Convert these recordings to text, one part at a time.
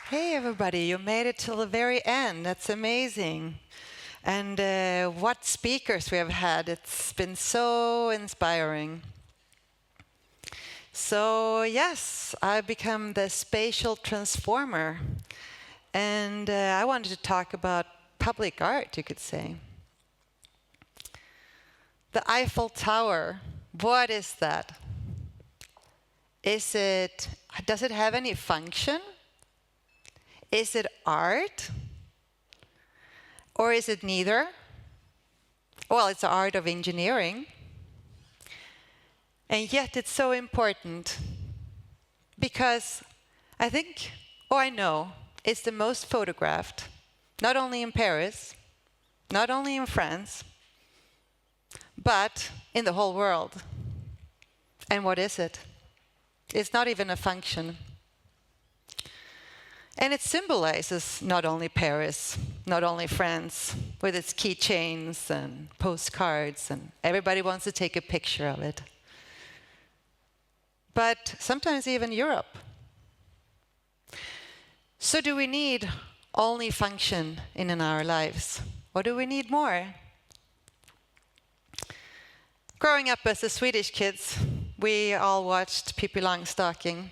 Hey everybody, you made it till the very end. That's amazing. And what speakers we have had. It's been so inspiring. So yes, I've become the spatial transformer. And I wanted to talk about public art, you could say. The Eiffel Tower, what is that? Does it have any function? Is it art? Or is it neither? Well, it's the art of engineering. And yet it's so important because I know, it's the most photographed, not only in Paris, not only in France, but in the whole world. And what is it? It's not even a function. And it symbolizes not only Paris, not only France, with its keychains and postcards, and everybody wants to take a picture of it. But sometimes even Europe. So do we need only function in our lives? Or do we need more? Growing up as a Swedish kids, we all watched Pippi Långstocking.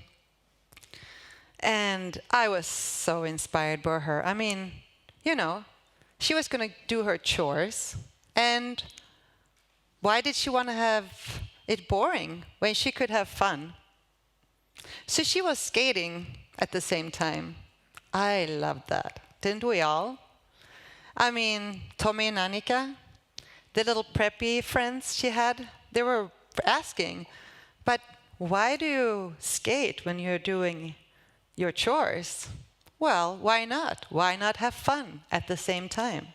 And I was so inspired by her. I mean, she was going to do her chores. And why did she want to have it boring when she could have fun? So she was skating at the same time. I loved that. Didn't we all? I mean, Tommy and Annika, the little preppy friends she had, they were asking, but why do you skate when you're doing your chores? Well, why not? Why not have fun at the same time?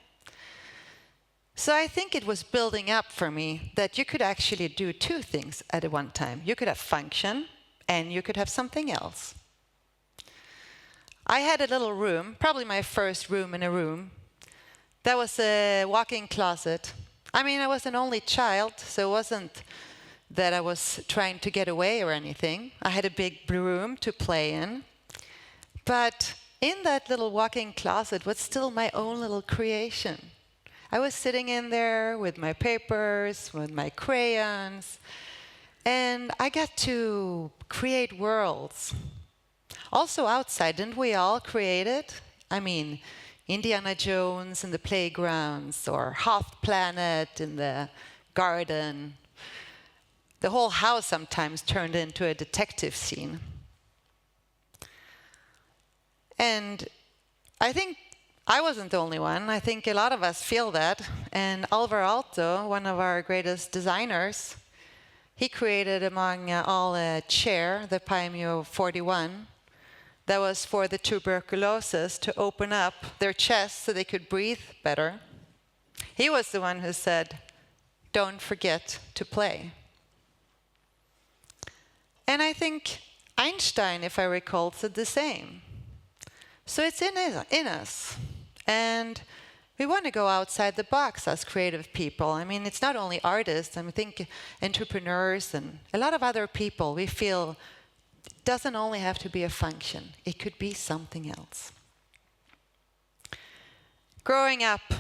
So I think it was building up for me that you could actually do two things at one time. You could have function and you could have something else. I had a little room, probably my first room in a room. That was a walk-in closet. I mean, I was an only child, so it wasn't that I was trying to get away or anything. I had a big room to play in. But in that little walk-in closet was still my own little creation. I was sitting in there with my papers, with my crayons, and I got to create worlds. Also outside, didn't we all create it? I mean, Indiana Jones in the playgrounds, or Hoth Planet in the garden. The whole house sometimes turned into a detective scene. And I think I wasn't the only one. I think a lot of us feel that. And Alvar Aalto, one of our greatest designers, he created among all a chair, the Paimio 41, that was for the tuberculosis to open up their chest so they could breathe better. He was the one who said, "Don't forget to play." And I think Einstein, if I recall, said the same. So it's in us. And we want to go outside the box as creative people. I mean, it's not only artists. I think entrepreneurs and a lot of other people, we feel it doesn't only have to be a function. It could be something else. Growing up,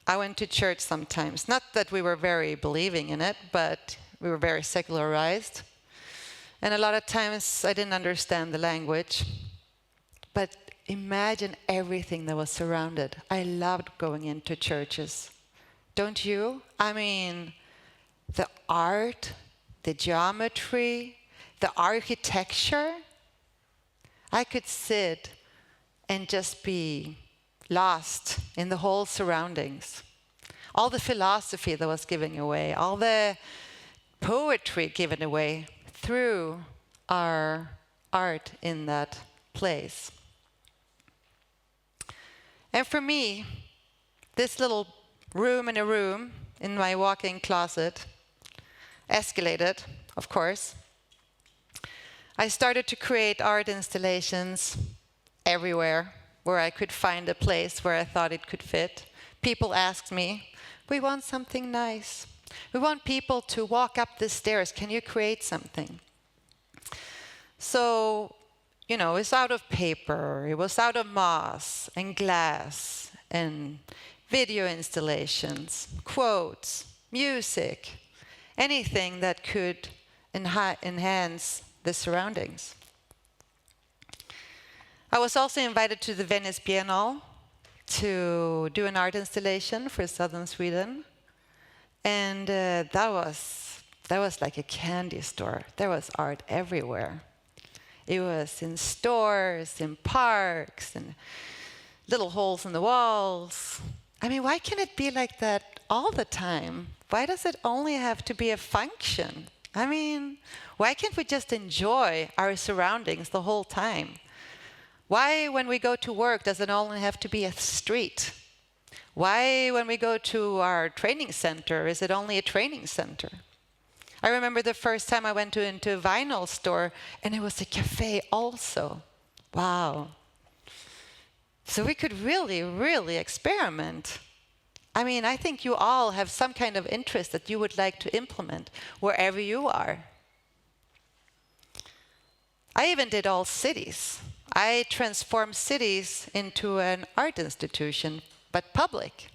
I went to church sometimes. Not that we were very believing in it, but we were very secularized. And a lot of times I didn't understand the language. But imagine everything that was surrounded. I loved going into churches. Don't you? I mean, the art, the geometry, the architecture. I could sit and just be lost in the whole surroundings. All the philosophy that was given away, all the poetry given away through our art in that place. And for me, this little room in a room in my walk-in closet escalated, of course. I started to create art installations everywhere where I could find a place where I thought it could fit. People asked me, "We want something nice. We want people to walk up the stairs. Can you create something?" So you know, it's out of paper, it was out of moss and glass and video installations, quotes, music, anything that could enhance the surroundings. I was also invited to the Venice Biennale to do an art installation for southern Sweden. And that was like a candy store. There was art everywhere. It was in stores, in parks, and little holes in the walls. I mean, why can't it be like that all the time? Why does it only have to be a function? I mean, why can't we just enjoy our surroundings the whole time? Why, when we go to work, does it only have to be a street? Why, when we go to our training center, is it only a training center? I remember the first time I went into a vinyl store, and it was a cafe also. Wow. So we could really, really experiment. I mean, I think you all have some kind of interest that you would like to implement wherever you are. I even did all cities. I transformed cities into an art institution, but public.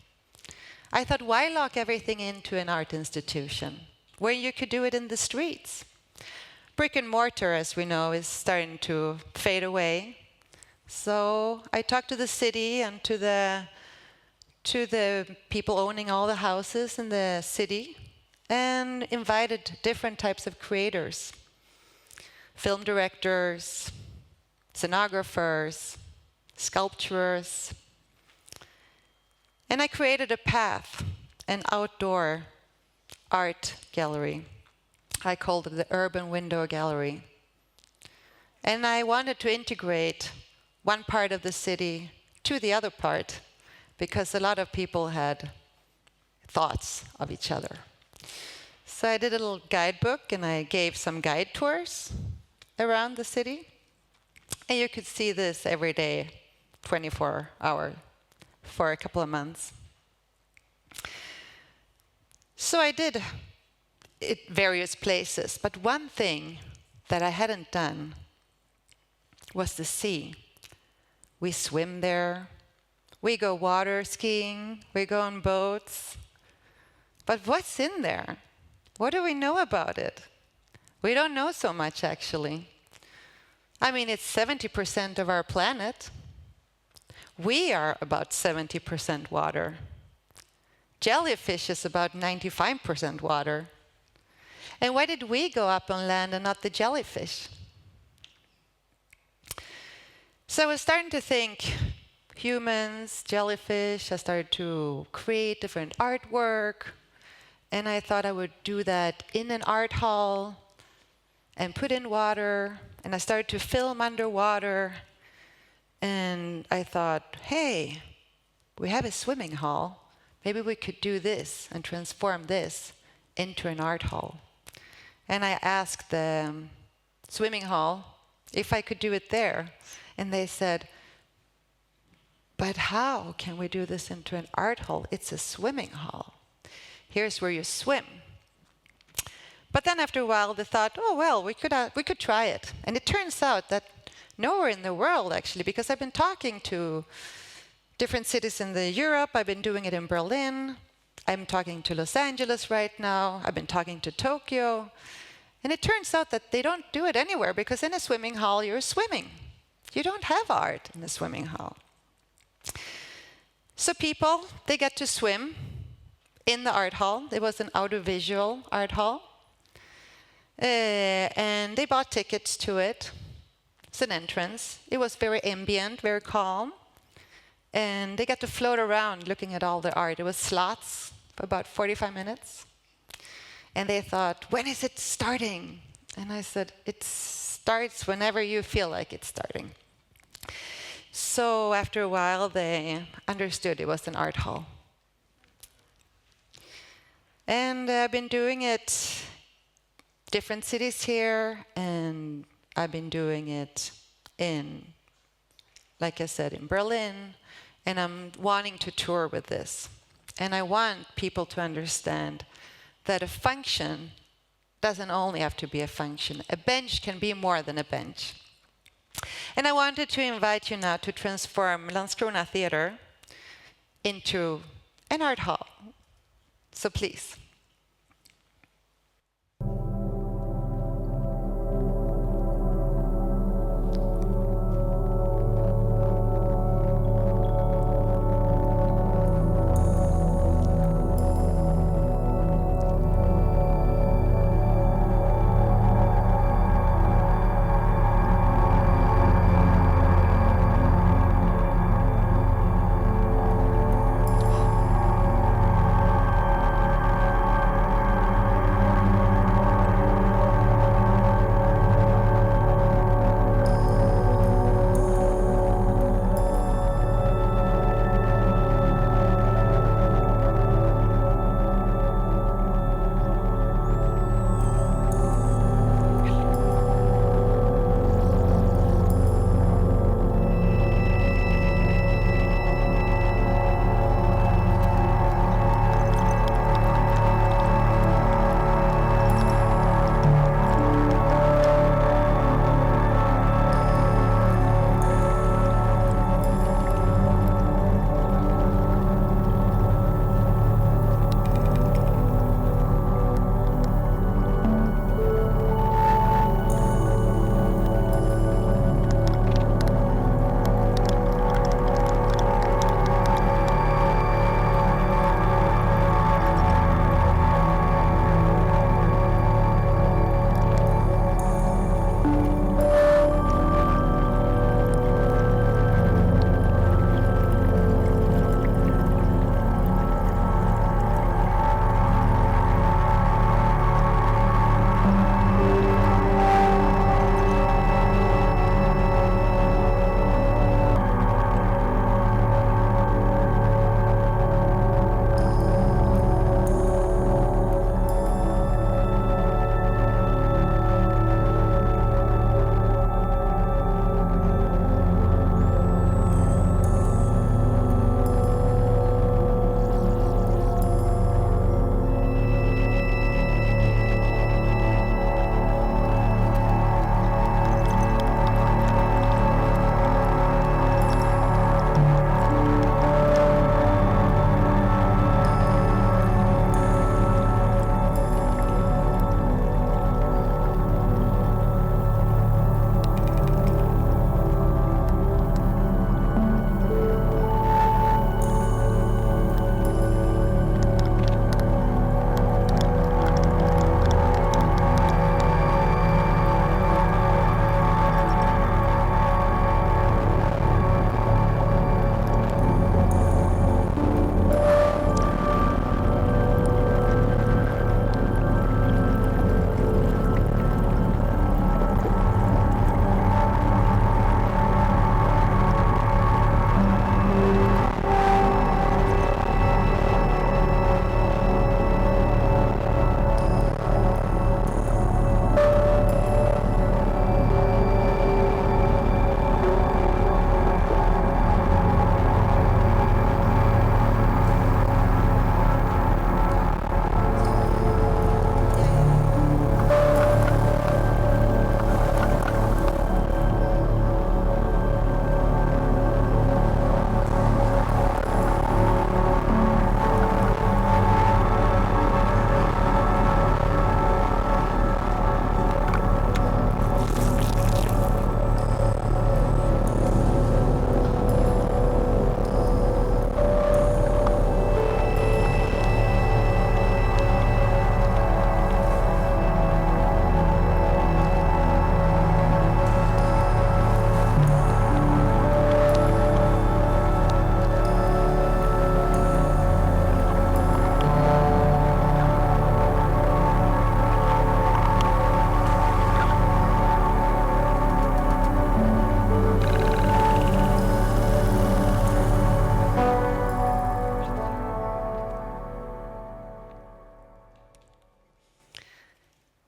I thought, why lock everything into an art institution when you could do it in the streets? Brick and mortar, as we know, is starting to fade away. So I talked to the city and to the people owning all the houses in the city and invited different types of creators, film directors, scenographers, sculptors. And I created a path, an outdoor art gallery. I called it the Urban Window Gallery. And I wanted to integrate one part of the city to the other part, because a lot of people had thoughts of each other. So I did a little guidebook, and I gave some guide tours around the city. And you could see this every day, 24 hours, for a couple of months. So I did it various places, but one thing that I hadn't done was the sea. We swim there, we go water skiing, we go on boats. But what's in there? What do we know about it? We don't know so much, actually. I mean, it's 70% of our planet. We are about 70% water. Jellyfish is about 95% water. And why did we go up on land and not the jellyfish? So I was starting to think, humans, jellyfish. I started to create different artwork. And I thought I would do that in an art hall and put in water. And I started to film underwater. And I thought, hey, we have a swimming hall. Maybe we could do this and transform this into an art hall. And I asked the swimming hall if I could do it there. And they said, but how can we do this into an art hall? It's a swimming hall. Here's where you swim. But then after a while, they thought, oh, well, we could try it. And it turns out that nowhere in the world, actually, because I've been talking to different cities in Europe. I've been doing it in Berlin. I'm talking to Los Angeles right now. I've been talking to Tokyo. And it turns out that they don't do it anywhere, because in a swimming hall, you're swimming. You don't have art in a swimming hall. So people, they get to swim in the art hall. It was an audiovisual art hall. And they bought tickets to it. It's an entrance. It was very ambient, very calm. And they got to float around looking at all the art. It was slots for about 45 minutes. And they thought, when is it starting? And I said, it starts whenever you feel like it's starting. So after a while, they understood it was an art hall. And I've been doing it different cities here, and I've been doing it in, like I said, in Berlin, and I'm wanting to tour with this. And I want people to understand that a function doesn't only have to be a function. A bench can be more than a bench. And I wanted to invite you now to transform Landskrona Theatre into an art hall. So please.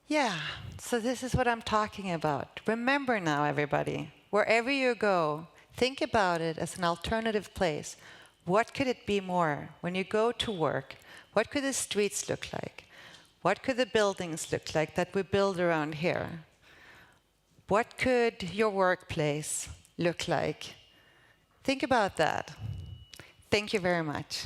Yeah, so this is what I'm talking about. Remember now, everybody, wherever you go, think about it as an alternative place. What could it be more when you go to work? What could the streets look like? What could the buildings look like that we build around here? What could your workplace look like? Think about that. Thank you very much.